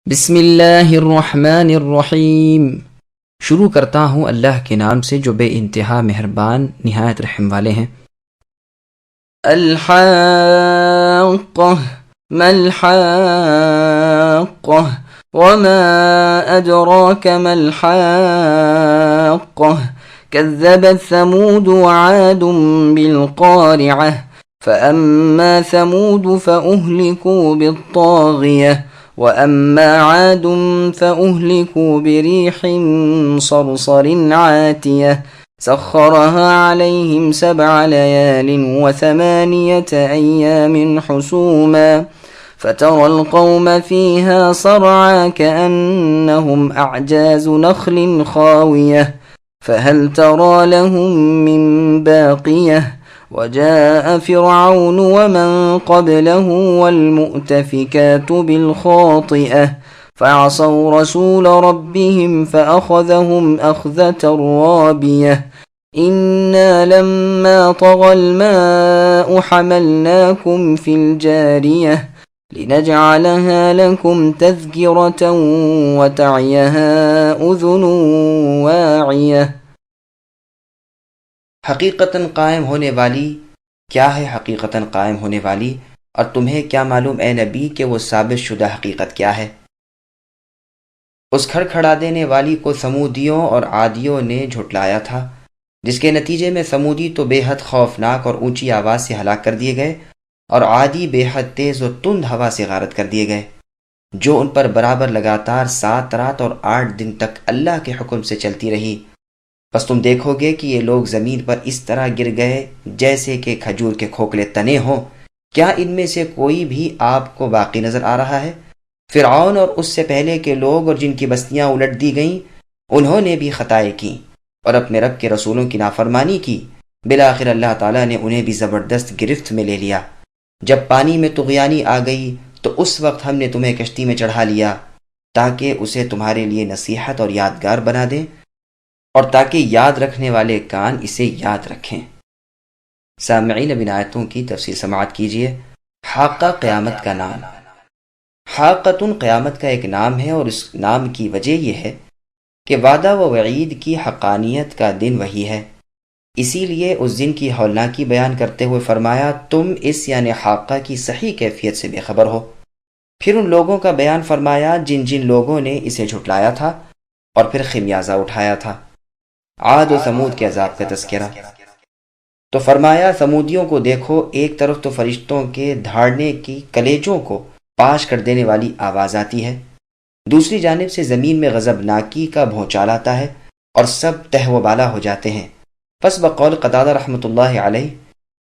بسم اللہ الرحمن الرحیم۔ شروع کرتا ہوں اللہ کے نام سے جو بے انتہا مہربان نہایت رحم والے ہیں۔ الحاقہ ما الحاقہ وما ادراک ما الحاقہ كذبت ثمود وعاد بالقارعہ فأما ثمود فأهلكوا بالطاغية وأما عاد فأهلكوا بريح صرصر عاتية سخرها عليهم 7 ليال و8 أيام حسوما فترى القوم فيها صرعا كأنهم أعجاز نخل خاوية فهل ترى لهم من باقية وجاء فرعون ومن قبله والمؤتفكات بالخاطئة فعصوا رسول ربهم فأخذهم أخذة رابية إنا لما طغى الماء حملناكم في الجارية لنجعلها لكم تذكرة وتعيها أذن واعية۔ حقیقتاً قائم ہونے والی کیا ہے؟ حقیقتاً قائم ہونے والی، اور تمہیں کیا معلوم اے نبی کہ وہ ثابت شدہ حقیقت کیا ہے؟ اس کھڑکھڑا دینے والی کو سمودیوں اور عادیوں نے جھٹلایا تھا، جس کے نتیجے میں سمودی تو بے حد خوفناک اور اونچی آواز سے ہلاک کر دیے گئے، اور عادی بے حد تیز و تند ہوا سے غارت کر دیے گئے، جو ان پر برابر لگاتار 7 رات اور 8 دن تک اللہ کے حکم سے چلتی رہی۔ بس تم دیکھو گے کہ یہ لوگ زمین پر اس طرح گر گئے جیسے کہ کھجور کے کھوکھلے تنے ہوں۔ کیا ان میں سے کوئی بھی آپ کو باقی نظر آ رہا ہے؟ فرعون اور اس سے پہلے کے لوگ اور جن کی بستیاں الٹ دی گئیں، انہوں نے بھی خطائیں کی اور اپنے رب کے رسولوں کی نافرمانی کی۔ بالآخر اللہ تعالیٰ نے انہیں بھی زبردست گرفت میں لے لیا۔ جب پانی میں طغیانی آ گئی تو اس وقت ہم نے تمہیں کشتی میں چڑھا لیا تاکہ اسے تمہارے لیے نصیحت اور یادگار بنا دیں، اور تاکہ یاد رکھنے والے کان اسے یاد رکھیں۔ سامعین اب ان آیتوں کی تفصیل سماعت کیجیے۔ حاقہ قیامت کا نام۔ حاقۃ قیامت کا ایک نام ہے، اور اس نام کی وجہ یہ ہے کہ وعدہ و وعید کی حقانیت کا دن وہی ہے، اسی لیے اس دن کی ہولناکی بیان کرتے ہوئے فرمایا تم اس یعنی حاقہ کی صحیح کیفیت سے بے خبر ہو۔ پھر ان لوگوں کا بیان فرمایا جن جن لوگوں نے اسے جھٹلایا تھا اور پھر خمیازہ اٹھایا تھا۔ عاد و ثمود کے عذاب کا تذکرہ۔ تو فرمایا ثمودیوں کو دیکھو، ایک طرف تو فرشتوں کے دھاڑنے کی کلیجوں کو پاش کر دینے والی آواز آتی ہے، دوسری جانب سے زمین میں غضبناکی کا بھونچال آتا ہے اور سب تہ و بالا ہو جاتے ہیں۔ پس بقول قتادہ رحمۃ اللہ علیہ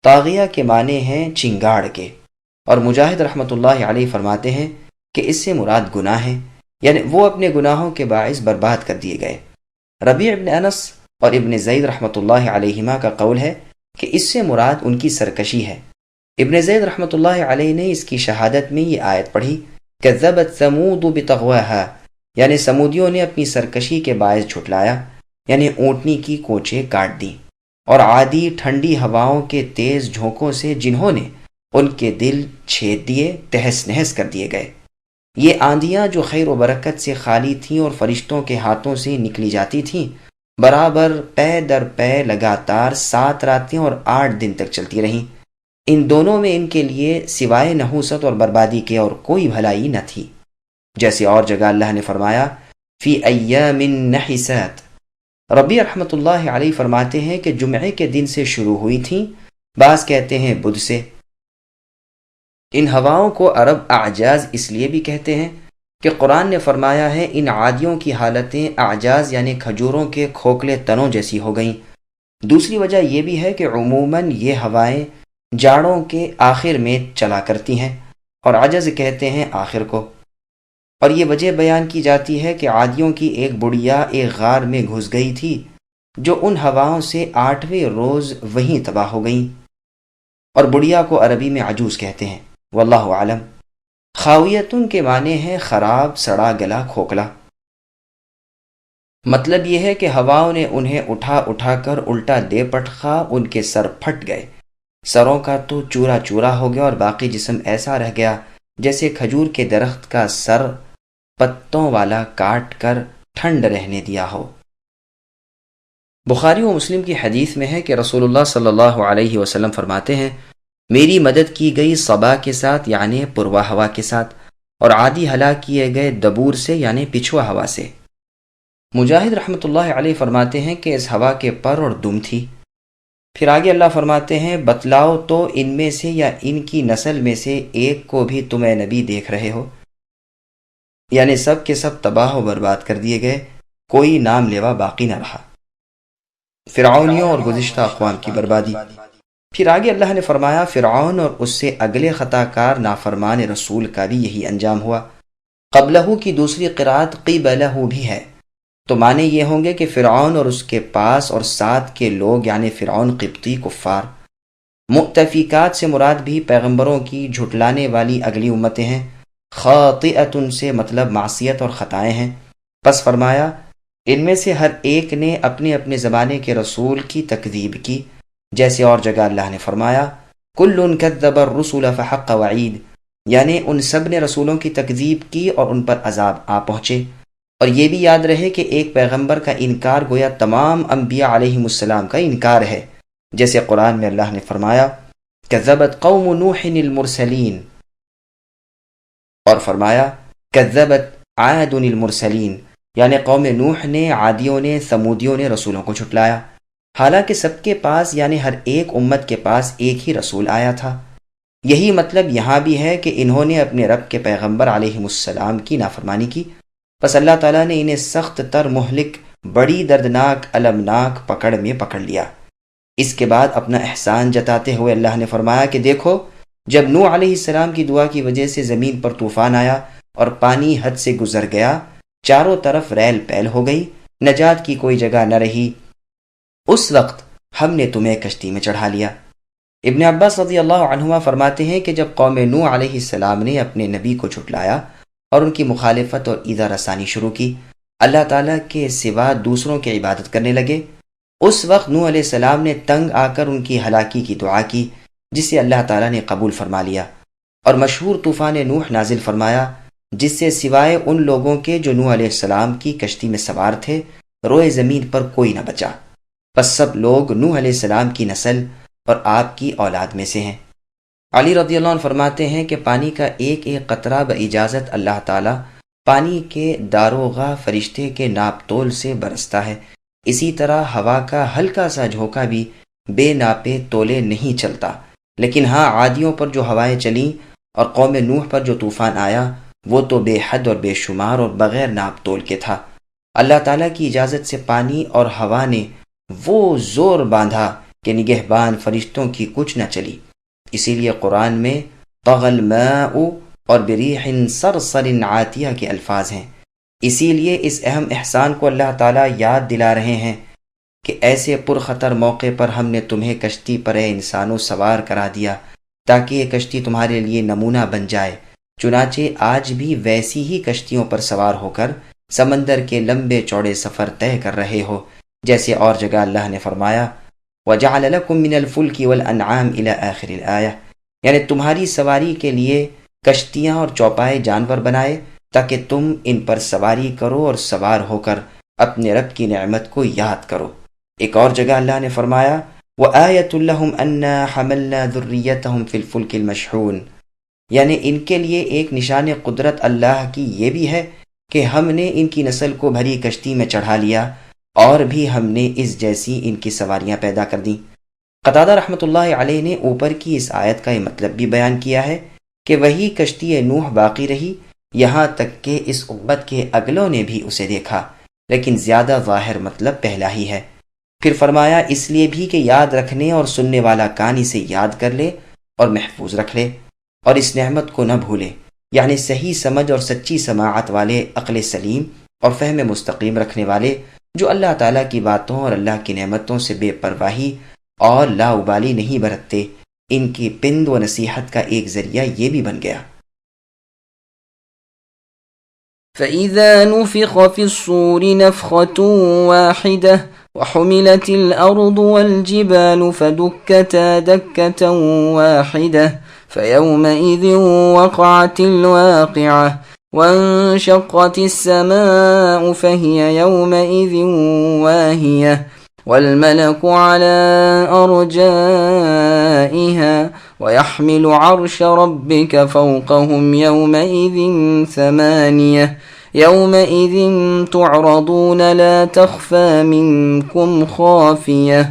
طاغیہ کے معنی ہیں چنگاڑ کے، اور مجاہد رحمۃ اللہ علیہ فرماتے ہیں کہ اس سے مراد گناہ ہیں، یعنی وہ اپنے گناہوں کے باعث برباد کر دیے گئے۔ ربیع ابن انس اور ابن زید رحمۃ اللہ علیہما کا قول ہے کہ اس سے مراد ان کی سرکشی ہے۔ ابن زید رحمۃ اللہ علیہ نے اس کی شہادت میں یہ آیت پڑھی کذبت ثمود بطغواہا، یعنی سمودیوں نے اپنی سرکشی کے باعث جھٹلایا، یعنی اونٹنی کی کونچیں کاٹ دیں، اور عادی ٹھنڈی ہواؤں کے تیز جھونکوں سے جنہوں نے ان کے دل چھید دیے، تہس نہس کر دیے گئے۔ یہ آندیاں جو خیر و برکت سے خالی تھیں اور فرشتوں کے ہاتھوں سے نکلی جاتی تھیں، برابر پے در پے لگاتار 7 راتیں اور 8 دن تک چلتی رہیں۔ ان دونوں میں ان کے لیے سوائے نحوست اور بربادی کے اور کوئی بھلائی نہ تھی، جیسے اور جگہ اللہ نے فرمایا فی ایام نحسات۔ ربیع رحمۃ اللہ علیہ فرماتے ہیں کہ جمعے کے دن سے شروع ہوئی تھیں، بعض کہتے ہیں بدھ سے۔ ان ہواؤں کو عرب اعجاز اس لیے بھی کہتے ہیں کہ قرآن نے فرمایا ہے ان عادیوں کی حالتیں اعجاز یعنی کھجوروں کے کھوکھلے تنوں جیسی ہو گئیں۔ دوسری وجہ یہ بھی ہے کہ عموماً یہ ہوائیں جاڑوں کے آخر میں چلا کرتی ہیں، اور عجز کہتے ہیں آخر کو، اور یہ وجہ بیان کی جاتی ہے کہ عادیوں کی ایک بڑیا ایک غار میں گھس گئی تھی جو ان ہواؤں سے 8ویں روز وہیں تباہ ہو گئیں، اور بڑیا کو عربی میں عجوز کہتے ہیں، واللہ عالم۔ خاویتن کے معنی ہیں خراب، سڑا گلا، کھوکھلا۔ مطلب یہ ہے کہ ہواؤں نے انہیں اٹھا اٹھا کر الٹا دے پٹخا، ان کے سر پھٹ گئے، سروں کا تو چورا چورا ہو گیا اور باقی جسم ایسا رہ گیا جیسے کھجور کے درخت کا سر پتوں والا کاٹ کر ٹھنڈ رہنے دیا ہو۔ بخاری و مسلم کی حدیث میں ہے کہ رسول اللہ صلی اللہ علیہ وسلم فرماتے ہیں، میری مدد کی گئی صبا کے ساتھ یعنی پروا ہوا کے ساتھ، اور عادی ہلاک کیے گئے دبور سے یعنی پچھوا ہوا سے۔ مجاہد رحمۃ اللہ علیہ فرماتے ہیں کہ اس ہوا کے پر اور دم تھی۔ پھر آگے اللہ فرماتے ہیں، بتلاؤ تو ان میں سے یا ان کی نسل میں سے ایک کو بھی تم اے نبی دیکھ رہے ہو؟ یعنی سب کے سب تباہ و برباد کر دیے گئے، کوئی نام لیوا باقی نہ رہا۔ فرعونیوں اور گزشتہ اقوام کی بربادی۔ پھر آگے اللہ نے فرمایا، فرعون اور اس سے اگلے خطا کار نافرمان رسول کا بھی یہی انجام ہوا۔ قبلہ کی دوسری قرات قبلہ بھی ہے، تو معنی یہ ہوں گے کہ فرعون اور اس کے پاس اور ساتھ کے لوگ یعنی فرعون قبطی کفار۔ مؤتفقات سے مراد بھی پیغمبروں کی جھٹلانے والی اگلی امتیں ہیں۔ خاطئۃ سے مطلب معصیت اور خطائیں ہیں۔ پس فرمایا، ان میں سے ہر ایک نے اپنے اپنے زمانے کے رسول کی تکذیب کی، جیسے اور جگہ اللہ نے فرمایا، کل کذب الرسل فحق وعید، یعنی ان سب نے رسولوں کی تکذیب کی اور ان پر عذاب آ پہنچے۔ اور یہ بھی یاد رہے کہ ایک پیغمبر کا انکار گویا تمام انبیاء علیہم السلام کا انکار ہے، جیسے قرآن میں اللہ نے فرمایا، کذبت قوم نوح المرسلین، اور فرمایا کذبت عاد المرسلین، یعنی قوم نوح نے، عادیوں نے، ثمودیوں نے رسولوں کو جھٹلایا، حالانکہ سب کے پاس یعنی ہر ایک امت کے پاس ایک ہی رسول آیا تھا۔ یہی مطلب یہاں بھی ہے کہ انہوں نے اپنے رب کے پیغمبر علیہم السلام کی نافرمانی کی، پس اللہ تعالیٰ نے انہیں سخت تر مہلک، بڑی دردناک المناک پکڑ میں پکڑ لیا۔ اس کے بعد اپنا احسان جتاتے ہوئے اللہ نے فرمایا کہ دیکھو، جب نوح علیہ السلام کی دعا کی وجہ سے زمین پر طوفان آیا اور پانی حد سے گزر گیا، چاروں طرف ریل پیل ہو گئی، نجات کی کوئی جگہ نہ رہی، اس وقت ہم نے تمہیں کشتی میں چڑھا لیا۔ ابن عباس رضی اللہ عنہما فرماتے ہیں کہ جب قوم نوح علیہ السلام نے اپنے نبی کو جھٹلایا اور ان کی مخالفت اور ایذا رسانی شروع کی، اللہ تعالیٰ کے سوا دوسروں کی عبادت کرنے لگے، اس وقت نوح علیہ السلام نے تنگ آ کر ان کی ہلاکی کی دعا کی، جسے اللہ تعالیٰ نے قبول فرما لیا، اور مشہور طوفان نوح نازل فرمایا، جس سے سوائے ان لوگوں کے جو نوح علیہ السلام کی کشتی میں سوار تھے، روئے زمین پر کوئی نہ بچا، بس سب لوگ نوح علیہ السلام کی نسل اور آپ کی اولاد میں سے ہیں۔ علی رضی اللہ عنہ فرماتے ہیں کہ پانی کا ایک ایک قطرہ باجازت اللہ تعالیٰ پانی کے داروغہ فرشتے کے ناپ تول سے برستا ہے، اسی طرح ہوا کا ہلکا سا جھونکا بھی بے ناپے تولے نہیں چلتا، لیکن ہاں عادیوں پر جو ہوائیں چلیں اور قوم نوح پر جو طوفان آیا، وہ تو بے حد اور بے شمار اور بغیر ناپ تول کے تھا۔ اللہ تعالیٰ کی اجازت سے پانی اور ہوا نے وہ زور باندھا کہ نگہبان فرشتوں کی کچھ نہ چلی۔ اسی لیے قرآن میں طغى الماء اور بریح صرصر عاتیہ کے الفاظ ہیں۔ اسی لیے اس اہم احسان کو اللہ تعالیٰ یاد دلا رہے ہیں کہ ایسے پرخطر موقع پر ہم نے تمہیں کشتی پر اے انسانوں سوار کرا دیا تاکہ یہ کشتی تمہارے لیے نمونہ بن جائے۔ چنانچہ آج بھی ویسی ہی کشتیوں پر سوار ہو کر سمندر کے لمبے چوڑے سفر طے کر رہے ہو، جیسے اور جگہ اللہ نے فرمایا، وَجَعَلَ لَكُم مِّنَ الْفُلْكِ وَالْأَنْعَامِ إِلَى آخِرِ الْآيَةِ، یعنی تمہاری سواری کے لیے کشتیاں اور چوپائے جانور بنائے تاکہ تم ان پر سواری کرو اور سوار ہو کر اپنے رب کی نعمت کو یاد کرو۔ ایک اور جگہ اللہ نے فرمایا، وَآيَةٌ لَهُمْ أَنَّا حَمَلْنَا ذُرِّيَّتَهُمْ فِي الْفُلْكِ الْمَشْحُونِ، یعنی ان کے لیے ایک نشان قدرت اللہ کی یہ بھی ہے کہ ہم نے ان کی نسل کو بھری کشتی میں چڑھا لیا، اور بھی ہم نے اس جیسی ان کی سواریاں پیدا کر دیں۔ قتادہ رحمۃ اللہ علیہ نے اوپر کی اس آیت کا یہ مطلب بھی بیان کیا ہے کہ وہی کشتی نوح باقی رہی یہاں تک کہ اس امت کے اگلوں نے بھی اسے دیکھا، لیکن زیادہ ظاہر مطلب پہلا ہی ہے۔ پھر فرمایا، اس لیے بھی کہ یاد رکھنے اور سننے والا کان اسے یاد کر لے اور محفوظ رکھ لے اور اس نعمت کو نہ بھولے، یعنی صحیح سمجھ اور سچی سماعت والے، عقل سلیم اور فہم مستقیم رکھنے والے، جو اللہ تعالیٰ کی باتوں اور اللہ کی نعمتوں سے بے پرواہی اور لاابالی نہیں برتتے، ان کی پند و نصیحت کا ایک ذریعہ یہ بھی بن گیا۔ فَإِذَا نُفِخَ فِي الصُّورِ نَفْخَةٌ وَاحِدَةٌ وَحُمِلَتِ الْأَرْضُ وَالْجِبَالُ فَدُكَّتَا دَكَّةً وَاحِدَةً فَيَوْمَئِذٍ وَقَعَتِ الْوَاقِعَةُ وانشقت السماء فهي يومئذ واهية والملك على أرجائها ويحمل عرش ربك فوقهم يومئذ ثمانية يومئذ تعرضون لا تخفى منكم خافية.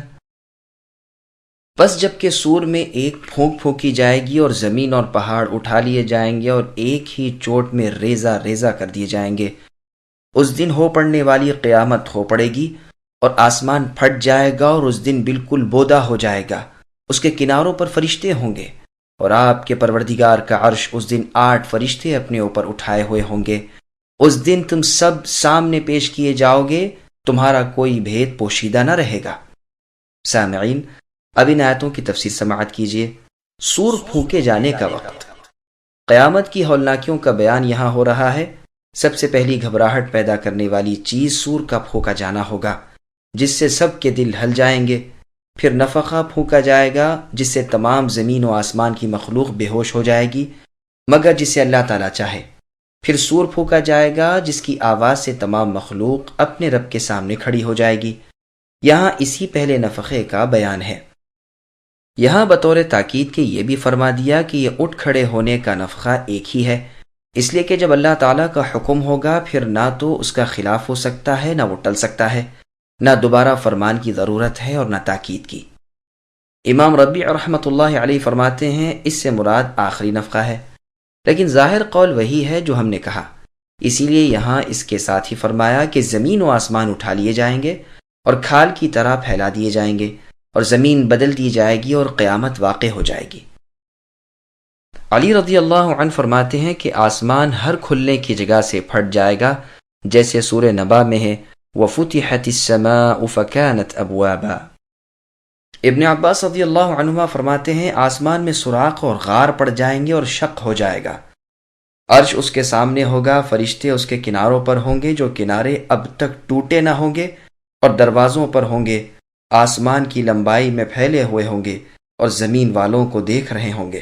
بس جب کہ سور میں ایک پھونک پھونکی جائے گی اور زمین اور پہاڑ اٹھا لیے جائیں گے اور ایک ہی چوٹ میں ریزہ ریزہ کر دیے جائیں گے، اس دن ہو پڑنے والی قیامت ہو پڑے گی اور آسمان پھٹ جائے گا اور اس دن بالکل بودا ہو جائے گا، اس کے کناروں پر فرشتے ہوں گے اور آپ کے پروردگار کا عرش اس دن 8 فرشتے اپنے اوپر اٹھائے ہوئے ہوں گے۔ اس دن تم سب سامنے پیش کیے جاؤ گے، تمہارا کوئی بھید پوشیدہ نہ رہے گا۔ سامعین، اب ان آیتوں کی تفسیر سماعت کیجیے۔ سور پھونکے جانے کا وقت، قیامت کی ہولناکیوں کا بیان یہاں ہو رہا ہے۔ سب سے پہلی گھبراہٹ پیدا کرنے والی چیز سور کا پھونکا جانا ہوگا، جس سے سب کے دل ہل جائیں گے۔ پھر نفخہ پھونکا جائے گا، جس سے تمام زمین و آسمان کی مخلوق بے ہوش ہو جائے گی مگر جسے اللہ تعالیٰ چاہے۔ پھر سور پھونکا جائے گا، جس کی آواز سے تمام مخلوق اپنے رب کے سامنے کھڑی ہو جائے گی۔ یہاں اسی پہلے نفخے کا بیان ہے۔ یہاں بطور تاکید کے یہ بھی فرما دیا کہ یہ اٹھ کھڑے ہونے کا نفخہ ایک ہی ہے، اس لیے کہ جب اللہ تعالیٰ کا حکم ہوگا پھر نہ تو اس کا خلاف ہو سکتا ہے، نہ وہ ٹل سکتا ہے، نہ دوبارہ فرمان کی ضرورت ہے اور نہ تاکید کی۔ امام ربیع رحمۃ اللہ علیہ فرماتے ہیں اس سے مراد آخری نفخہ ہے، لیکن ظاہر قول وہی ہے جو ہم نے کہا، اسی لیے یہاں اس کے ساتھ ہی فرمایا کہ زمین و آسمان اٹھا لیے جائیں گے اور کھال کی طرح پھیلا دیے جائیں گے اور زمین بدل دی جائے گی اور قیامت واقع ہو جائے گی۔ علی رضی اللہ عنہ فرماتے ہیں کہ آسمان ہر کھلنے کی جگہ سے پھٹ جائے گا، جیسے سورہ نبا میں ہے وَفُتِحَتِ السَّمَاءُ فَكَانَتْ أَبْوَابًا۔ ابن عباس رضی اللہ عنہما فرماتے ہیں آسمان میں سوراخ اور غار پڑ جائیں گے اور شق ہو جائے گا، عرش اس کے سامنے ہوگا، فرشتے اس کے کناروں پر ہوں گے جو کنارے اب تک ٹوٹے نہ ہوں گے اور دروازوں پر ہوں گے، آسمان کی لمبائی میں پھیلے ہوئے ہوں گے اور زمین والوں کو دیکھ رہے ہوں گے۔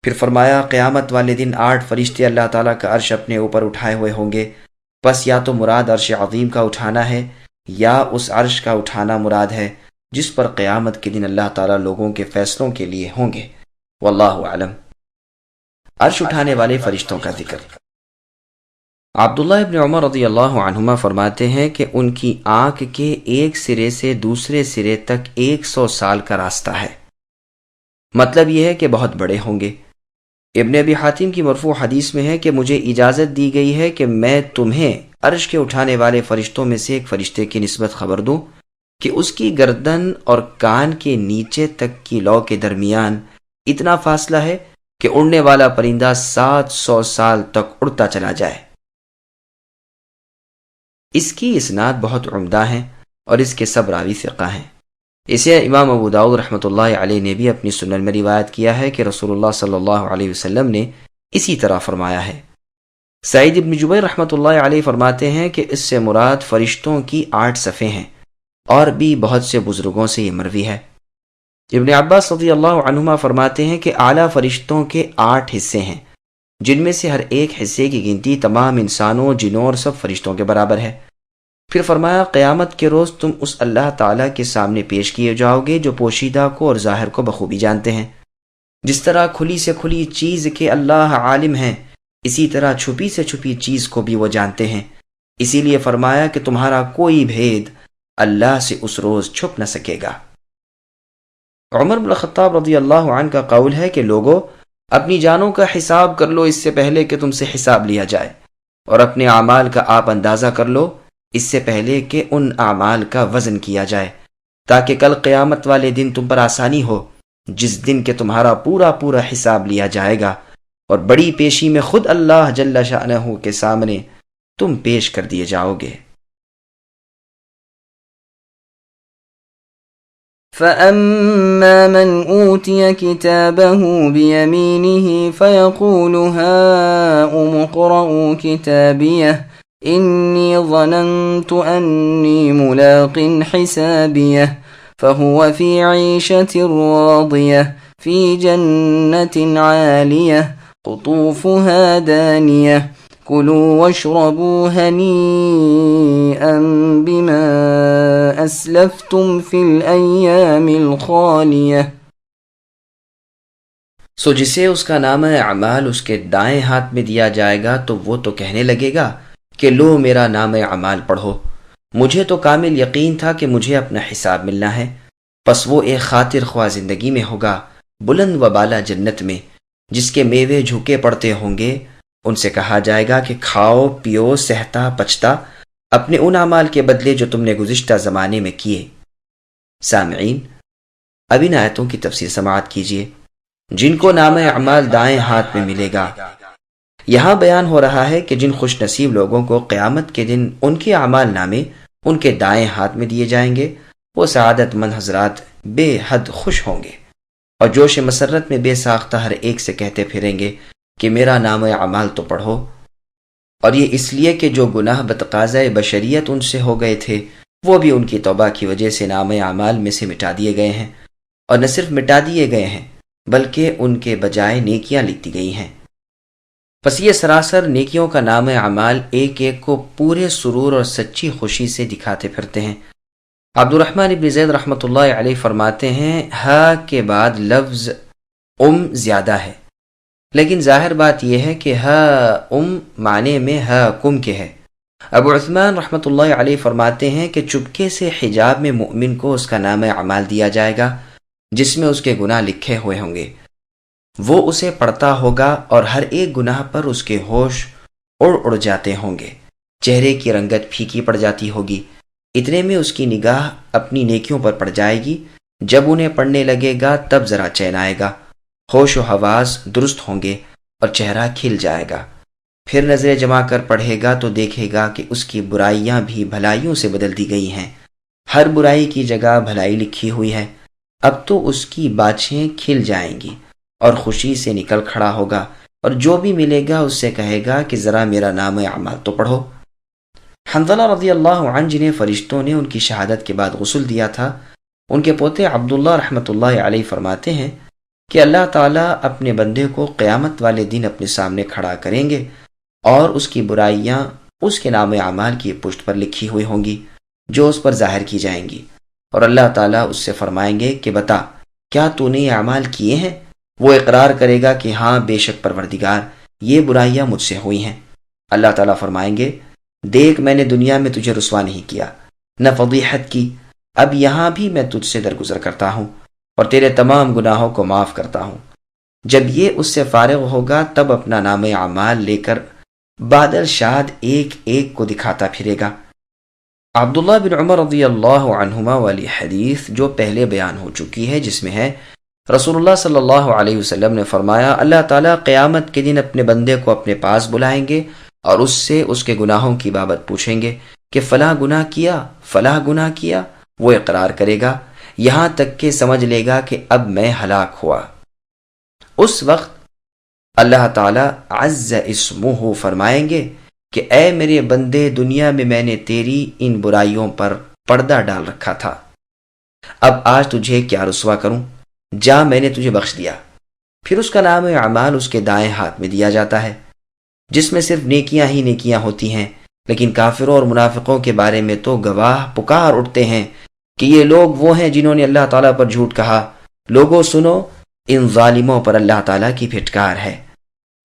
پھر فرمایا قیامت والے دن 8 فرشتے اللہ تعالیٰ کا عرش اپنے اوپر اٹھائے ہوئے ہوں گے، بس یا تو مراد عرش عظیم کا اٹھانا ہے یا اس عرش کا اٹھانا مراد ہے جس پر قیامت کے دن اللہ تعالیٰ لوگوں کے فیصلوں کے لیے ہوں گے۔ واللہ اعلم۔ عرش اٹھانے والے فرشتوں کا ذکر۔ عبداللہ ابن عمر رضی اللہ عنہما فرماتے ہیں کہ ان کی آنکھ کے ایک سرے سے دوسرے سرے تک 100 سال کا راستہ ہے، مطلب یہ ہے کہ بہت بڑے ہوں گے۔ ابن ابی حاتم کی مرفوع حدیث میں ہے کہ مجھے اجازت دی گئی ہے کہ میں تمہیں عرش کے اٹھانے والے فرشتوں میں سے ایک فرشتے کی نسبت خبر دوں کہ اس کی گردن اور کان کے نیچے تک کی لو کے درمیان اتنا فاصلہ ہے کہ اڑنے والا پرندہ 700 سال تک اڑتا چلا جائے۔ اس کی اسناد بہت عمدہ ہیں اور اس کے سب راوی ثقہ ہیں۔ اسے امام ابو داؤد رحمۃ اللہ علیہ نے بھی اپنی سنن میں روایت کیا ہے کہ رسول اللہ صلی اللہ علیہ وسلم نے اسی طرح فرمایا ہے۔ سعید ابن جبیر رحمۃ اللہ علیہ فرماتے ہیں کہ اس سے مراد فرشتوں کی 8 صفیں ہیں، اور بھی بہت سے بزرگوں سے یہ مروی ہے۔ ابن عباس رضی اللہ عنہما فرماتے ہیں کہ اعلیٰ فرشتوں کے 8 حصے ہیں، جن میں سے ہر ایک حصے کی گنتی تمام انسانوں، جنوں اور سب فرشتوں کے برابر ہے۔ پھر فرمایا قیامت کے روز تم اس اللہ تعالیٰ کے سامنے پیش کیے جاؤ گے جو پوشیدہ کو اور ظاہر کو بخوبی جانتے ہیں۔ جس طرح کھلی سے کھلی چیز کے اللہ عالم ہیں، اسی طرح چھپی سے چھپی چیز کو بھی وہ جانتے ہیں، اسی لیے فرمایا کہ تمہارا کوئی بھید اللہ سے اس روز چھپ نہ سکے گا۔ عمر بن الخطاب رضی اللہ عنہ کا قول ہے کہ لوگوں، اپنی جانوں کا حساب کر لو اس سے پہلے کہ تم سے حساب لیا جائے، اور اپنے اعمال کا آپ اندازہ کر لو اس سے پہلے کہ ان اعمال کا وزن کیا جائے، تاکہ کل قیامت والے دن تم پر آسانی ہو، جس دن کہ تمہارا پورا پورا حساب لیا جائے گا اور بڑی پیشی میں خود اللہ جل شأنہ کے سامنے تم پیش کر دیے جاؤ گے۔ فَأَمَّا مَنْ أُوتِيَ كِتَابَهُ بِيَمِينِهِ فَيَقُولُ هَاؤُمُ اقْرَءُوا كِتَابِيَهْ إِنِّي ظَنَنْتُ أَنِّي مُلَاقٍ حِسَابِيَهْ فَهُوَ فِي عِيشَةٍ رَاضِيَةٍ فِي جَنَّةٍ عَالِيَةٍ قُطُوفُهَا دَانِيَةٌ كلوا واشربوا هنيئا بما أسلفتم في الأيام الخالية. سو جسے اس کا نامہ اعمال اس کے دائیں ہاتھ میں دیا جائے گا تو وہ تو کہنے لگے گا کہ لو میرا نامہ اعمال پڑھو، مجھے تو کامل یقین تھا کہ مجھے اپنا حساب ملنا ہے، پس وہ ایک خاطر خواہ زندگی میں ہوگا، بلند و بالا جنت میں، جس کے میوے جھکے پڑتے ہوں گے۔ ان سے کہا جائے گا کہ کھاؤ پیو سہتا پچتا اپنے ان اعمال کے بدلے جو تم نے گزشتہ زمانے میں کیے۔ سامعین، اب ان آیتوں کی تفسیر سماعت کیجیے۔ جن کو نامہ اعمال دائیں ہاتھ میں ملے گا، یہاں بیان ہو رہا ہے کہ جن خوش نصیب لوگوں کو قیامت کے دن ان کے اعمال نامے ان کے دائیں ہاتھ میں دیے جائیں گے، وہ سعادت مند حضرات بے حد خوش ہوں گے اور جوش مسرت میں بے ساختہ ہر ایک سے کہتے پھریں گے کہ میرا نامہ اعمال تو پڑھو۔ اور یہ اس لیے کہ جو گناہ بتقاضۂ بشریت ان سے ہو گئے تھے وہ بھی ان کی توبہ کی وجہ سے نامہ اعمال میں سے مٹا دیے گئے ہیں، اور نہ صرف مٹا دیے گئے ہیں بلکہ ان کے بجائے نیکیاں لکھی گئی ہیں۔ پس یہ سراسر نیکیوں کا نامہ اعمال ایک ایک کو پورے سرور اور سچی خوشی سے دکھاتے پھرتے ہیں۔ عبد الرحمن ابن زید رحمۃ اللہ علیہ فرماتے ہیں ہا کے بعد لفظ زیادہ ہے، لیکن ظاہر بات یہ ہے کہ ہا معنی میں ہا کم کے ہے۔ ابو عثمان رحمۃ اللہ علیہ فرماتے ہیں کہ چپکے سے حجاب میں مؤمن کو اس کا نامہ اعمال دیا جائے گا جس میں اس کے گناہ لکھے ہوئے ہوں گے، وہ اسے پڑھتا ہوگا اور ہر ایک گناہ پر اس کے ہوش اڑ جاتے ہوں گے، چہرے کی رنگت پھیکی پڑ جاتی ہوگی، اتنے میں اس کی نگاہ اپنی نیکیوں پر پڑ جائے گی، جب انہیں پڑھنے لگے گا تب ذرا چین آئے گا، ہوش و حواس درست ہوں گے اور چہرہ کھل جائے گا، پھر نظریں جما کر پڑھے گا تو دیکھے گا کہ اس کی برائیاں بھی بھلائیوں سے بدل دی گئی ہیں، ہر برائی کی جگہ بھلائی لکھی ہوئی ہے۔ اب تو اس کی باچھیں کھل جائیں گی اور خوشی سے نکل کھڑا ہوگا، اور جو بھی ملے گا اس سے کہے گا کہ ذرا میرا نام اعمال تو پڑھو۔ حنظلہ رضی اللہ عنہ جنہیں فرشتوں نے ان کی شہادت کے بعد غسل دیا تھا، ان کے پوتے عبداللہ رحمۃ اللہ علیہ فرماتے ہیں کہ اللہ تعالیٰ اپنے بندے کو قیامت والے دن اپنے سامنے کھڑا کریں گے اور اس کی برائیاں اس کے نام اعمال کی پشت پر لکھی ہوئی ہوں گی جو اس پر ظاہر کی جائیں گی، اور اللہ تعالیٰ اس سے فرمائیں گے کہ بتا کیا تو نے یہ اعمال کیے ہیں؟ وہ اقرار کرے گا کہ ہاں بے شک پروردگار یہ برائیاں مجھ سے ہوئی ہیں۔ اللہ تعالیٰ فرمائیں گے دیکھ میں نے دنیا میں تجھے رسوا نہیں کیا نہ فضیحت کی، اب یہاں بھی میں تجھ سے درگزر کرتا ہوں اور تیرے تمام گناہوں کو معاف کرتا ہوں۔ جب یہ اس سے فارغ ہوگا تب اپنا نام اعمال لے کر بادل شاد ایک ایک کو دکھاتا پھرے گا۔ عبداللہ بن عمر رضی اللہ عنہما والی حدیث جو پہلے بیان ہو چکی ہے، جس میں ہے رسول اللہ صلی اللہ علیہ وسلم نے فرمایا اللہ تعالیٰ قیامت کے دن اپنے بندے کو اپنے پاس بلائیں گے اور اس سے اس کے گناہوں کی بابت پوچھیں گے کہ فلاں گناہ کیا، فلاں گناہ کیا، وہ اقرار کرے گا یہاں تک کہ سمجھ لے گا کہ اب میں ہلاک ہوا۔ اس وقت اللہ تعالیٰ عز اسمہ فرمائیں گے کہ اے میرے بندے دنیا میں نے تیری ان برائیوں پر پردہ ڈال رکھا تھا، اب آج تجھے کیا رسوا کروں، جا میں نے تجھے بخش دیا۔ پھر اس کا نام اعمال اس کے دائیں ہاتھ میں دیا جاتا ہے جس میں صرف نیکیاں ہی نیکیاں ہوتی ہیں، لیکن کافروں اور منافقوں کے بارے میں تو گواہ پکار اٹھتے ہیں کہ یہ لوگ وہ ہیں جنہوں نے اللہ تعالیٰ پر جھوٹ کہا، لوگوں سنو ان ظالموں پر اللہ تعالیٰ کی پھٹکار ہے۔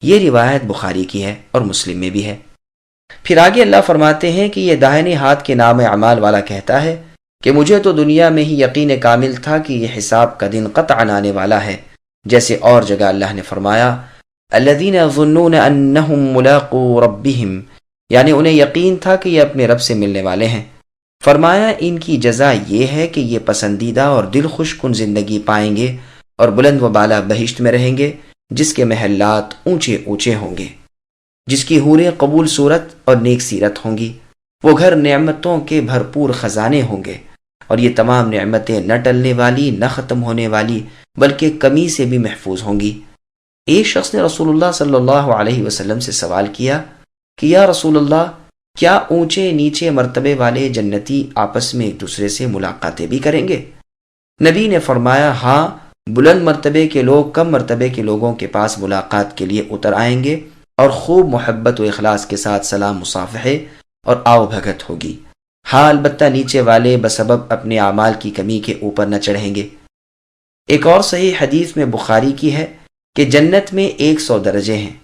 یہ روایت بخاری کی ہے اور مسلم میں بھی ہے۔ پھر آگے اللہ فرماتے ہیں کہ یہ داہنے ہاتھ کے نام اعمال والا کہتا ہے کہ مجھے تو دنیا میں ہی یقین کامل تھا کہ یہ حساب کا دن قطعاً آنے والا ہے، جیسے اور جگہ اللہ نے فرمایا الذین یظنون انہم ملاقو ربہم، یعنی انہیں یقین تھا کہ یہ اپنے رب سے ملنے والے ہیں۔ فرمایا ان کی جزا یہ ہے کہ یہ پسندیدہ اور دل خوش کن زندگی پائیں گے اور بلند و بالا بہشت میں رہیں گے جس کے محلات اونچے اونچے ہوں گے، جس کی حوریں قبول صورت اور نیک سیرت ہوں گی، وہ گھر نعمتوں کے بھرپور خزانے ہوں گے، اور یہ تمام نعمتیں نہ ٹلنے والی نہ ختم ہونے والی بلکہ کمی سے بھی محفوظ ہوں گی۔ ایک شخص نے رسول اللہ صلی اللہ علیہ وسلم سے سوال کیا کہ یا رسول اللہ کیا اونچے نیچے مرتبے والے جنتی آپس میں ایک دوسرے سے ملاقاتیں بھی کریں گے؟ نبی نے فرمایا ہاں، بلند مرتبے کے لوگ کم مرتبے کے لوگوں کے پاس ملاقات کے لیے اتر آئیں گے اور خوب محبت و اخلاص کے ساتھ سلام مصافحے اور آؤ بھگت ہوگی۔ ہاں البتہ نیچے والے بسبب اپنے اعمال کی کمی کے اوپر نہ چڑھیں گے۔ ایک اور صحیح حدیث میں بخاری کی ہے کہ جنت میں 100 درجے ہیں،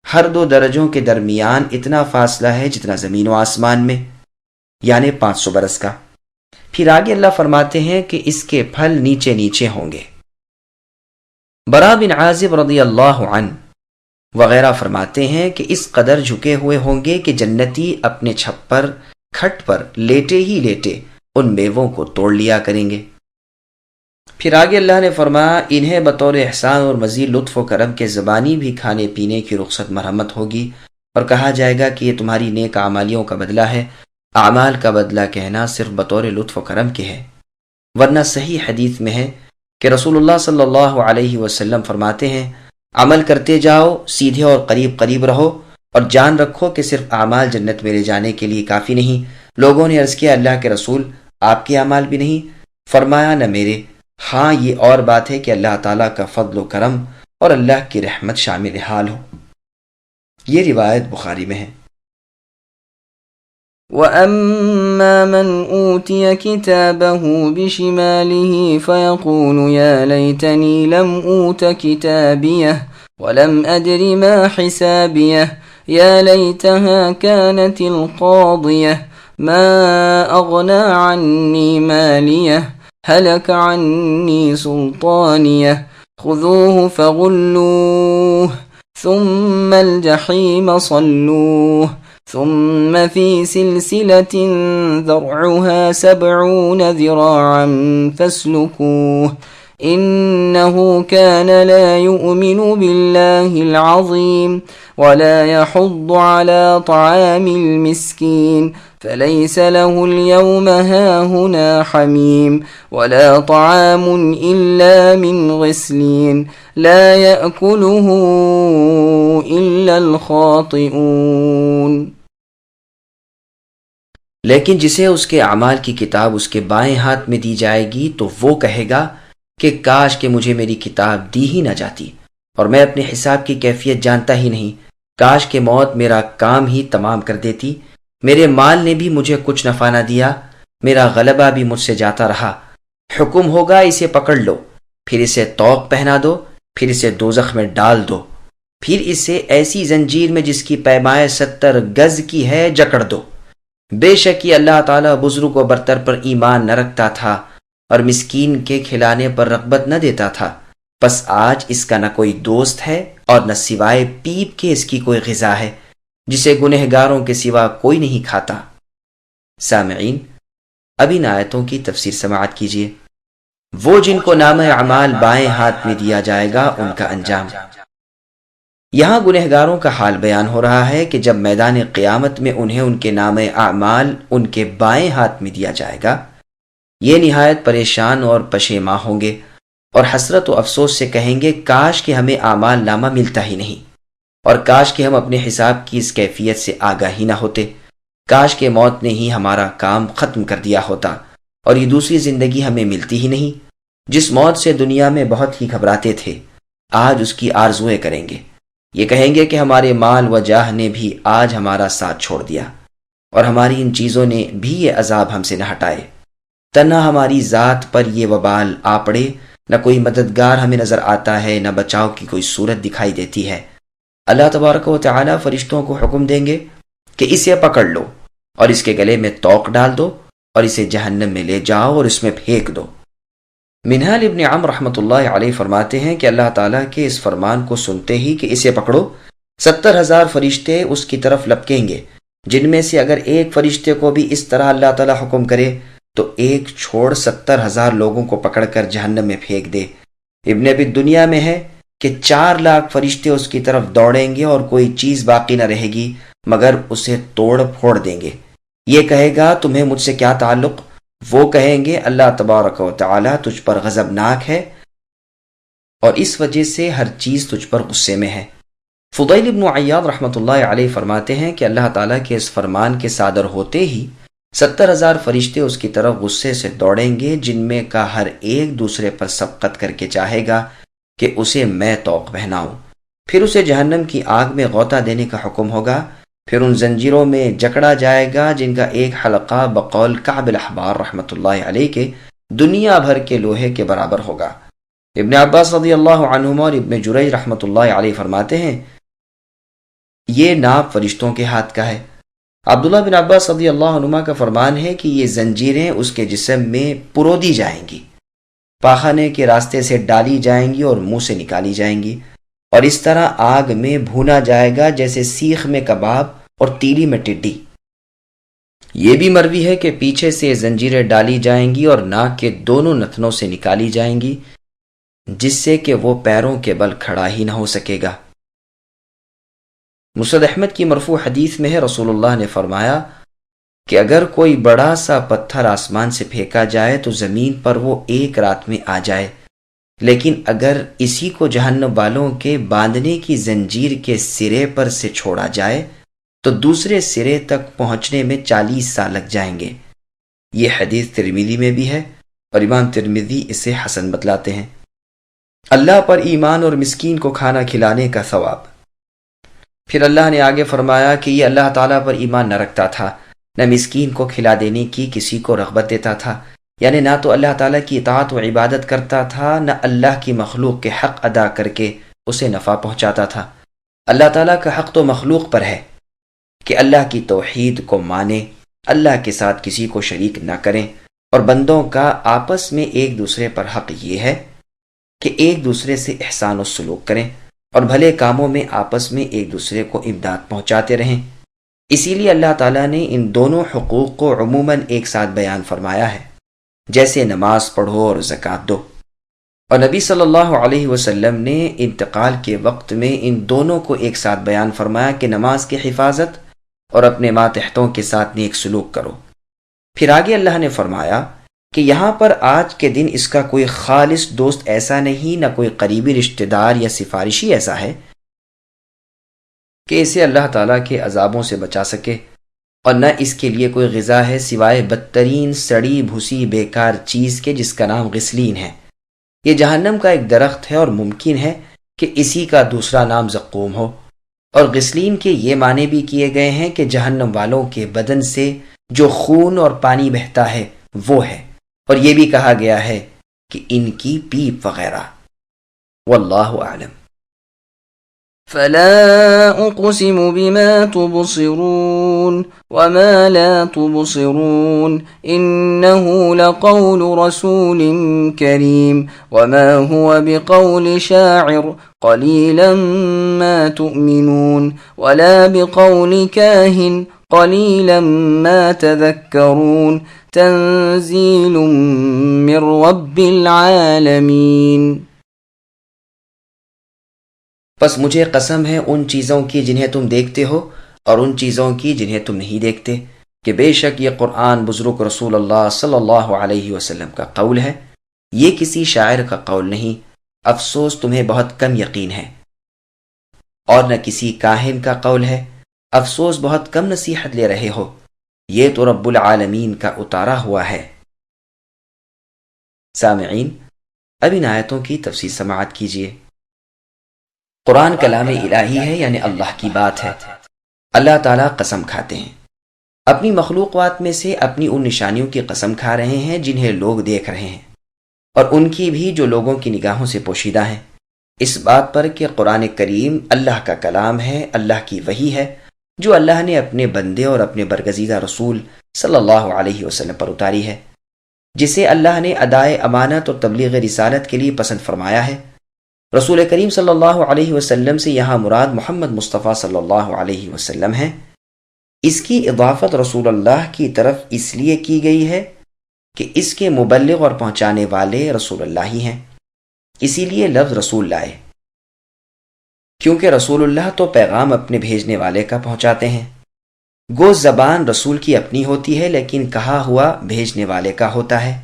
ہر 2 درجوں کے درمیان اتنا فاصلہ ہے جتنا زمین و آسمان میں، یعنی 500 برس کا۔ پھر آگے اللہ فرماتے ہیں کہ اس کے پھل نیچے نیچے ہوں گے۔ برا بن عازب رضی اللہ عنہ وغیرہ فرماتے ہیں کہ اس قدر جھکے ہوئے ہوں گے کہ جنتی اپنے چھپر کھٹ پر لیٹے ہی لیٹے ان میووں کو توڑ لیا کریں گے۔ پھر آگے اللہ نے فرمایا انہیں بطور احسان اور مزید لطف و کرم کے زبانی بھی کھانے پینے کی رخصت مرحمت ہوگی، اور کہا جائے گا کہ یہ تمہاری نیک اعمالیوں کا بدلہ ہے۔ اعمال کا بدلہ کہنا صرف بطور لطف و کرم کے ہے، ورنہ صحیح حدیث میں ہے کہ رسول اللہ صلی اللہ علیہ وسلم فرماتے ہیں عمل کرتے جاؤ، سیدھے اور قریب قریب رہو، اور جان رکھو کہ صرف اعمال جنت میں لے جانے کے لیے کافی نہیں۔ لوگوں نے عرض کیا اللہ کے رسول آپ کے اعمال بھی نہیں؟ فرمایا نہ میرے، ہاں یہ اور بات ہے کہ اللہ تعالیٰ کا فضل و کرم اور اللہ کی رحمت شامل حال ہو۔ یہ روایت بخاری میں ہے۔ وَأَمَّا مَنْ أُوتِيَ كِتَابَهُ بِشِمَالِهِ فَيَقُولُ يَا لَيْتَنِي لَمْ أُوتَ كِتَابِيَهْ وَلَمْ أَدْرِ مَا حِسَابِيَهْ يَا لَيْتَهَا كَانَتِ الْقَاضِيَةَ مَا أَغْنَى عَنِّي مَالِيَهْ هَلَكَ عَنِّي سُلْطَانِيَهْ خُذُوهُ فَغُلُّوهُ ثُمَّ الْجَحِيمَ صَلُّوهُ ثم في سلسلة ذرعها 70 ذراعا فاسلكوه إنه كان لا يؤمن بالله العظيم ولا يحض على طعام المسكين فليس له اليوم هاهنا حميم ولا طعام إلا من غسلين لا يأكله إلا الخاطئون۔ لیکن جسے اس کے اعمال کی کتاب اس کے بائیں ہاتھ میں دی جائے گی تو وہ کہے گا کہ کاش کہ مجھے میری کتاب دی ہی نہ جاتی اور میں اپنے حساب کی کیفیت جانتا ہی نہیں، کاش کہ موت میرا کام ہی تمام کر دیتی، میرے مال نے بھی مجھے کچھ نفع نہ دیا، میرا غلبہ بھی مجھ سے جاتا رہا۔ حکم ہوگا اسے پکڑ لو، پھر اسے طوق پہنا دو، پھر اسے دوزخ میں ڈال دو، پھر اسے ایسی زنجیر میں جس کی پیمائش 70 گز کی ہے جکڑ دو۔ بے شک یہ اللہ تعالیٰ بزرگ و برتر پر ایمان نہ رکھتا تھا اور مسکین کے کھلانے پر رغبت نہ دیتا تھا، پس آج اس کا نہ کوئی دوست ہے اور نہ سوائے پیپ کے اس کی کوئی غذا ہے جسے گنہگاروں کے سوا کوئی نہیں کھاتا۔ سامعین، اب ان آیتوں کی تفسیر سماعت کیجیے۔ وہ جن کو نامہ اعمال بائیں ہاتھ میں دیا جائے گا ان کا انجام۔ یہاں گنہگاروں کا حال بیان ہو رہا ہے کہ جب میدان قیامت میں انہیں ان کے نامہ اعمال ان کے بائیں ہاتھ میں دیا جائے گا، یہ نہایت پریشان اور پشیماں ہوں گے اور حسرت و افسوس سے کہیں گے کاش کہ ہمیں اعمال نامہ ملتا ہی نہیں، اور کاش کہ ہم اپنے حساب کی اس کیفیت سے آگاہ ہی نہ ہوتے، کاش کہ موت نے ہی ہمارا کام ختم کر دیا ہوتا اور یہ دوسری زندگی ہمیں ملتی ہی نہیں۔ جس موت سے دنیا میں بہت ہی گھبراتے تھے آج اس کی آرزویں کریں گے، یہ کہیں گے کہ ہمارے مال و جاہ نے بھی آج ہمارا ساتھ چھوڑ دیا اور ہماری ان چیزوں نے بھی یہ عذاب ہم سے نہ ہٹائے، تنہا ہماری ذات پر یہ وبال آ پڑے، نہ کوئی مددگار ہمیں نظر آتا ہے، نہ بچاؤ کی کوئی صورت دکھائی دیتی ہے۔ اللہ تبارک و تعالی فرشتوں کو حکم دیں گے کہ اسے پکڑ لو اور اس کے گلے میں توق ڈال دو اور اسے جہنم میں لے جاؤ اور اس میں پھینک دو۔ منہال ابن عمرو رحمۃ اللہ علیہ فرماتے ہیں کہ اللہ تعالیٰ کے اس فرمان کو سنتے ہی کہ اسے پکڑو، 70,000 فرشتے اس کی طرف لپکیں گے، جن میں سے اگر ایک فرشتے کو بھی اس طرح اللہ تعالیٰ حکم کرے تو ایک چھوڑ 70,000 لوگوں کو پکڑ کر جہنم میں پھینک دے۔ ابن ابی دنیا میں ہے کہ 4 لاکھ فرشتے اس کی طرف دوڑیں گے اور کوئی چیز باقی نہ رہے گی مگر اسے توڑ پھوڑ دیں گے۔ یہ کہے گا تمہیں مجھ سے کیا تعلق؟ وہ کہیں گے اللہ تبارک و تعالی تجھ پر غضبناک ہے اور اس وجہ سے ہر چیز تجھ پر غصے میں ہے۔ فضیل ابن عیاض رحمۃ اللہ علیہ فرماتے ہیں کہ اللہ تعالیٰ کے اس فرمان کے صادر ہوتے ہی 70,000 فرشتے اس کی طرف غصے سے دوڑیں گے، جن میں کا ہر ایک دوسرے پر سبقت کر کے چاہے گا کہ اسے میں توق پہناؤں۔ پھر اسے جہنم کی آگ میں غوطہ دینے کا حکم ہوگا، پھر ان زنجیروں میں جکڑا جائے گا جن کا ایک حلقہ بقول کعب الاحبار رحمۃ اللہ علیہ کے دنیا بھر کے لوہے کے برابر ہوگا۔ ابن عباس رضی اللہ عنہما اور ابن جریج رحمۃ اللہ علیہ فرماتے ہیں یہ ناپ فرشتوں کے ہاتھ کا ہے۔ عبداللہ بن عباس رضی اللہ عنہما کا فرمان ہے کہ یہ زنجیریں اس کے جسم میں پرو دی جائیں گی، پاخانے کے راستے سے ڈالی جائیں گی اور منہ سے نکالی جائیں گی، اور اس طرح آگ میں بھونا جائے گا جیسے سیخ میں کباب اور تیلی میں ٹڈی۔ یہ بھی مروی ہے کہ پیچھے سے زنجیریں ڈالی جائیں گی اور ناک کے دونوں نتنوں سے نکالی جائیں گی، جس سے کہ وہ پیروں کے بل کھڑا ہی نہ ہو سکے گا۔ مسند احمد کی مرفوع حدیث میں ہے رسول اللہ نے فرمایا کہ اگر کوئی بڑا سا پتھر آسمان سے پھینکا جائے تو زمین پر وہ ایک رات میں آ جائے، لیکن اگر اسی کو جہنم والوں کے باندھنے کی زنجیر کے سرے پر سے چھوڑا جائے تو دوسرے سرے تک پہنچنے میں 40 سال لگ جائیں گے۔ یہ حدیث ترمذی میں بھی ہے اور امام ترمذی اسے حسن بتلاتے ہیں۔ اللہ پر ایمان اور مسکین کو کھانا کھلانے کا ثواب۔ پھر اللہ نے آگے فرمایا کہ یہ اللہ تعالیٰ پر ایمان نہ رکھتا تھا، نہ مسکین کو کھلا دینے کی کسی کو رغبت دیتا تھا، یعنی نہ تو اللہ تعالیٰ کی اطاعت و عبادت کرتا تھا، نہ اللہ کی مخلوق کے حق ادا کر کے اسے نفع پہنچاتا تھا۔ اللہ تعالیٰ کا حق تو مخلوق پر ہے کہ اللہ کی توحید کو مانے، اللہ کے ساتھ کسی کو شریک نہ کریں، اور بندوں کا آپس میں ایک دوسرے پر حق یہ ہے کہ ایک دوسرے سے احسان و سلوک کریں اور بھلے کاموں میں آپس میں ایک دوسرے کو امداد پہنچاتے رہیں۔ اسی لیے اللہ تعالیٰ نے ان دونوں حقوق کو عموماً ایک ساتھ بیان فرمایا ہے، جیسے نماز پڑھو اور زکوٰۃ دو، اور نبی صلی اللہ علیہ وسلم نے انتقال کے وقت میں ان دونوں کو ایک ساتھ بیان فرمایا کہ نماز کی حفاظت اور اپنے ماتحتوں کے ساتھ نیک سلوک کرو۔ پھر آگے اللہ نے فرمایا کہ یہاں پر آج کے دن اس کا کوئی خالص دوست ایسا نہیں، نہ کوئی قریبی رشتہ دار یا سفارشی ایسا ہے کہ اسے اللہ تعالیٰ کے عذابوں سے بچا سکے، اور نہ اس کے لیے کوئی غذا ہے سوائے بدترین سڑی بھوسی بیکار چیز کے جس کا نام غسلین ہے۔ یہ جہنم کا ایک درخت ہے اور ممکن ہے کہ اسی کا دوسرا نام زقوم ہو، اور غسلین کے یہ معنی بھی کیے گئے ہیں کہ جہنم والوں کے بدن سے جو خون اور پانی بہتا ہے وہ ہے، اور یہ بھی کہا گیا ہے کہ ان کی پیپ وغیرہ۔ واللہ اعلم۔ فلا اقسم بما تبصرون وما لا تبصرون انه لقول رسول كريم وما هو بقول شاعر قليلا ما تؤمنون ولا بقول كاهن قليلا ما تذكرون تنزيل من رب العالمين۔ پس مجھے قسم ہے ان چیزوں کی جنہیں تم دیکھتے ہو اور ان چیزوں کی جنہیں تم نہیں دیکھتے، کہ بے شک یہ قرآن بزرگ رسول اللہ صلی اللہ علیہ وسلم کا قول ہے، یہ کسی شاعر کا قول نہیں، افسوس تمہیں بہت کم یقین ہے، اور نہ کسی کاہن کا قول ہے، افسوس بہت کم نصیحت لے رہے ہو، یہ تو رب العالمین کا اتارا ہوا ہے۔ سامعین، اب ان آیتوں کی تفصیل سماعت کیجیے۔ قرآن کلام الہی ہے، یعنی اللہ کی بات ہے۔ اللہ تعالیٰ قسم کھاتے ہیں، اپنی مخلوقات میں سے اپنی ان نشانیوں کی قسم کھا رہے ہیں جنہیں لوگ دیکھ رہے ہیں، اور ان کی بھی جو لوگوں کی نگاہوں سے پوشیدہ ہیں، اس بات پر کہ قرآن کریم اللہ کا کلام ہے، اللہ کی وحی ہے جو اللہ نے اپنے بندے اور اپنے برگزیدہ رسول صلی اللہ علیہ وسلم پر اتاری ہے، جسے اللہ نے ادائے امانت اور تبلیغ رسالت کے لیے پسند فرمایا ہے۔ رسول کریم صلی اللہ علیہ وسلم سے یہاں مراد محمد مصطفیٰ صلی اللہ علیہ وسلم ہے۔ اس کی اضافت رسول اللہ کی طرف اس لیے کی گئی ہے کہ اس کے مبلغ اور پہنچانے والے رسول اللہ ہی ہیں، اسی لیے لفظ رسول لائے، کیونکہ رسول اللہ تو پیغام اپنے بھیجنے والے کا پہنچاتے ہیں۔ گو زبان رسول کی اپنی ہوتی ہے، لیکن کہا ہوا بھیجنے والے کا ہوتا ہے،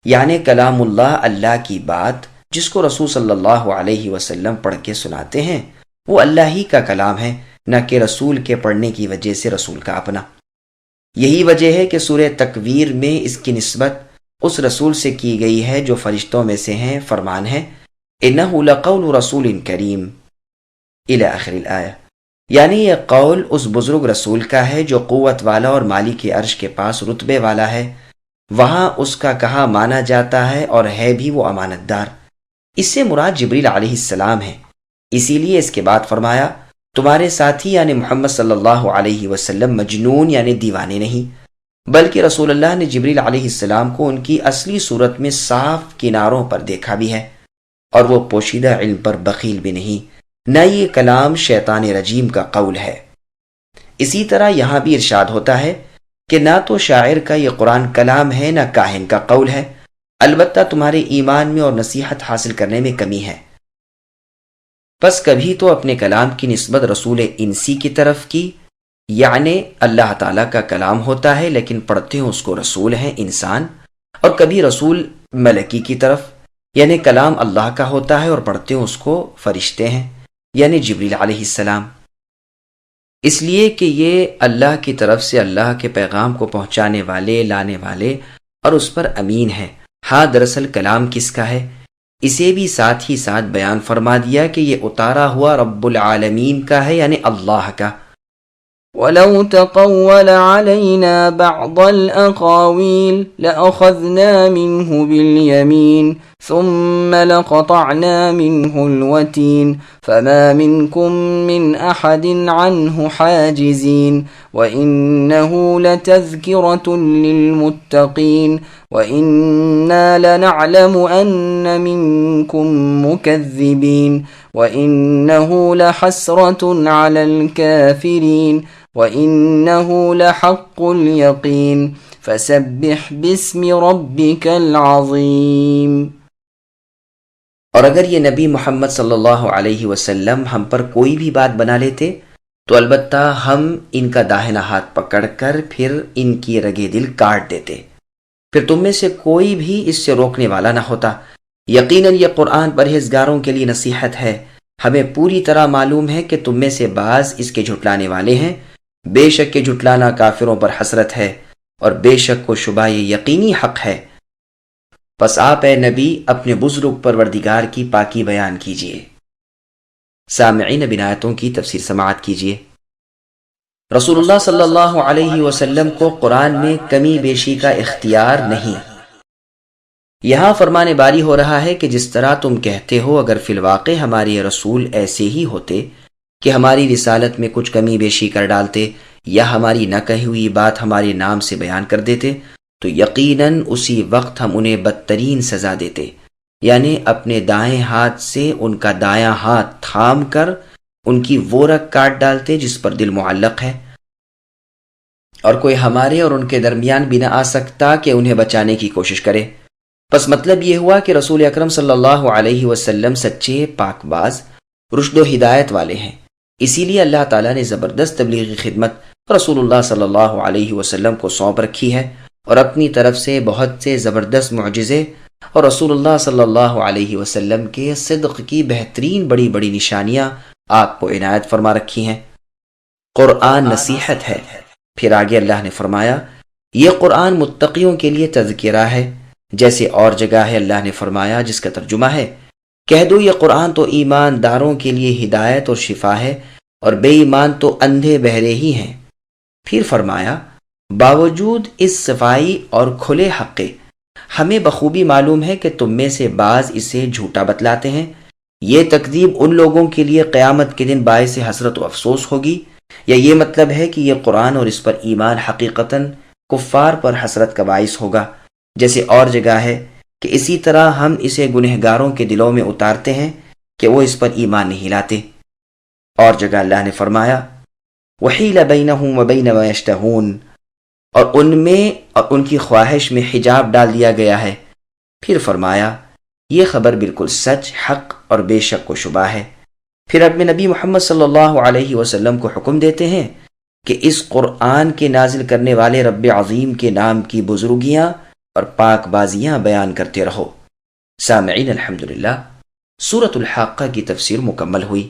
یعنی کلام اللہ، اللہ کی بات جس کو رسول صلی اللہ علیہ وسلم پڑھ کے سناتے ہیں، وہ اللہ ہی کا کلام ہے، نہ کہ رسول کے پڑھنے کی وجہ سے رسول کا اپنا۔ یہی وجہ ہے کہ سورہ تکویر میں اس کی نسبت اس رسول سے کی گئی ہے جو فرشتوں میں سے ہیں، فرمان ہے اِنَّهُ لَقَوْلُ رَسُولٍ كَرِيمٍ، الی آخر الآیہ، یعنی یہ قول اس بزرگ رسول کا ہے جو قوت والا اور مالک عرش کے پاس رتبے والا ہے، وہاں اس کا کہا مانا جاتا ہے اور ہے بھی وہ امانت دار۔ اس سے مراد جبریل علیہ السلام ہے، اسی لیے اس کے بعد فرمایا تمہارے ساتھی یعنی محمد صلی اللہ علیہ وسلم مجنون یعنی دیوانے نہیں، بلکہ رسول اللہ نے جبریل علیہ السلام کو ان کی اصلی صورت میں صاف کناروں پر دیکھا بھی ہے، اور وہ پوشیدہ علم پر بخیل بھی نہیں، نہ یہ کلام شیطان رجیم کا قول ہے۔ اسی طرح یہاں بھی ارشاد ہوتا ہے کہ نہ تو شاعر کا یہ قرآن کلام ہے نہ کاہن کا قول ہے، البتہ تمہارے ایمان میں اور نصیحت حاصل کرنے میں کمی ہے۔ پس کبھی تو اپنے کلام کی نسبت رسول انسی کی طرف کی، یعنی اللہ تعالیٰ کا کلام ہوتا ہے لیکن پڑھتے ہیں اس کو رسول ہیں انسان، اور کبھی رسول ملکی کی طرف، یعنی کلام اللہ کا ہوتا ہے اور پڑھتے ہیں اس کو فرشتے ہیں یعنی جبریل علیہ السلام، اس لیے کہ یہ اللہ کی طرف سے اللہ کے پیغام کو پہنچانے والے، لانے والے اور اس پر امین ہے۔ ہاں دراصل کلام کس کا ہے، اسے بھی ساتھ ہی ساتھ بیان فرما دیا کہ یہ اتارا ہوا رب العالمین کا ہے یعنی اللہ کا۔ وَلَوْ تَقَوَّلَ عَلَيْنَا بَعْضَ الْأَقَاوِيلِ لَأَخَذْنَا مِنْهُ بِالْيَمِينِ ثُمَّ لَقَطَعْنَا مِنْهُ الْوَتِينَ فَمَا مِنْكُمْ مِنْ أَحَدٍ عَنْهُ حَاجِزِينَ وَإِنَّهُ لَتَذْكِرَةٌ لِلْمُتَّقِينَ وَإِنَّا لَنَعْلَمُ أَنَّ مِنْكُمْ مُكَذِّبِينَ وَإِنَّهُ لَحَسْرَةٌ عَلَى الْكَافِرِينَ وَإِنَّهُ لَحَقُّ الْيَقِينِ فَسَبِّحْ بِاسْمِ رَبِّكَ الْعَظِيمِ۔ اور اگر یہ نبی محمد صلی اللہ علیہ وسلم ہم پر کوئی بھی بات بنا لیتے تو البتہ ہم ان کا داہنا ہاتھ پکڑ کر پھر ان کی رگے دل کاٹ دیتے، پھر تم میں سے کوئی بھی اس سے روکنے والا نہ ہوتا۔ یقیناً یہ قرآن پرہیزگاروں کے لیے نصیحت ہے، ہمیں پوری طرح معلوم ہے کہ تم میں سے بعض اس کے جھٹلانے والے ہیں، بے شک کہ جھٹلانا کافروں پر حسرت ہے اور بے شک کو شبہ یہ یقینی حق ہے۔ پس آپ اے نبی اپنے بزرگ پروردگار کی پاکی بیان کیجیے۔ سامعین اب آیتوں کی تفسیر سماعت کیجیے۔ رسول اللہ صلی اللہ علیہ وسلم کو قرآن میں کمی بیشی کا اختیار نہیں۔ یہاں فرمان باری ہو رہا ہے کہ جس طرح تم کہتے ہو اگر فی الواقع ہمارے رسول ایسے ہی ہوتے کہ ہماری رسالت میں کچھ کمی بیشی کر ڈالتے یا ہماری نہ کہی ہوئی بات ہمارے نام سے بیان کر دیتے تو یقیناً اسی وقت ہم انہیں بدترین سزا دیتے، یعنی اپنے دائیں ہاتھ سے ان کا دایاں ہاتھ تھام کر ان کی وہ رگ کاٹ ڈالتے جس پر دل معلق ہے، اور کوئی ہمارے اور ان کے درمیان بھی نہ آ سکتا کہ انہیں بچانے کی کوشش کرے۔ پس مطلب یہ ہوا کہ رسول اکرم صلی اللہ علیہ وسلم سچے، پاک باز، رشد و ہدایت والے ہیں، اسی لیے اللہ تعالیٰ نے زبردست تبلیغی خدمت رسول اللہ صلی اللہ علیہ وسلم کو سونپ رکھی ہے، اور اپنی طرف سے بہت سے زبردست معجزے اور رسول اللہ صلی اللہ علیہ وسلم کے صدق کی بہترین بڑی بڑی نشانیاں آپ کو عنایت فرما رکھی ہیں۔ قرآن نصیحت ہے۔ پھر آگے اللہ نے فرمایا یہ قرآن متقیوں کے لیے تذکرہ ہے، جیسے اور جگہ ہے اللہ نے فرمایا جس کا ترجمہ ہے کہہ دو یہ قرآن تو ایمانداروں کے لیے ہدایت اور شفا ہے اور بے ایمان تو اندھے بہرے ہی ہیں۔ پھر فرمایا باوجود اس صفائی اور کھلے حق کے ہمیں بخوبی معلوم ہے کہ تم میں سے بعض اسے جھوٹا بتلاتے ہیں، یہ تکذیب ان لوگوں کے لیے قیامت کے دن باعث حسرت و افسوس ہوگی، یا یہ مطلب ہے کہ یہ قرآن اور اس پر ایمان حقیقتاً کفار پر حسرت کا باعث ہوگا، جیسے اور جگہ ہے کہ اسی طرح ہم اسے گنہگاروں کے دلوں میں اتارتے ہیں کہ وہ اس پر ایمان نہیں لاتے۔ اور جگہ اللہ نے فرمایا وَحِيلَ بَيْنَهُمْ وَبَيْنَ مَا يَشْتَهُونَ، اور ان میں اور ان کی خواہش میں حجاب ڈال دیا گیا ہے۔ پھر فرمایا یہ خبر بالکل سچ، حق اور بے شک و شبہ ہے۔ پھر اپنے نبی محمد صلی اللہ علیہ وسلم کو حکم دیتے ہیں کہ اس قرآن کے نازل کرنے والے رب عظیم کے نام کی بزرگیاں اور پاک بازیاں بیان کرتے رہو۔ سامعین الحمدللہ، سورۃ الحاقہ کی تفسیر مکمل ہوئی۔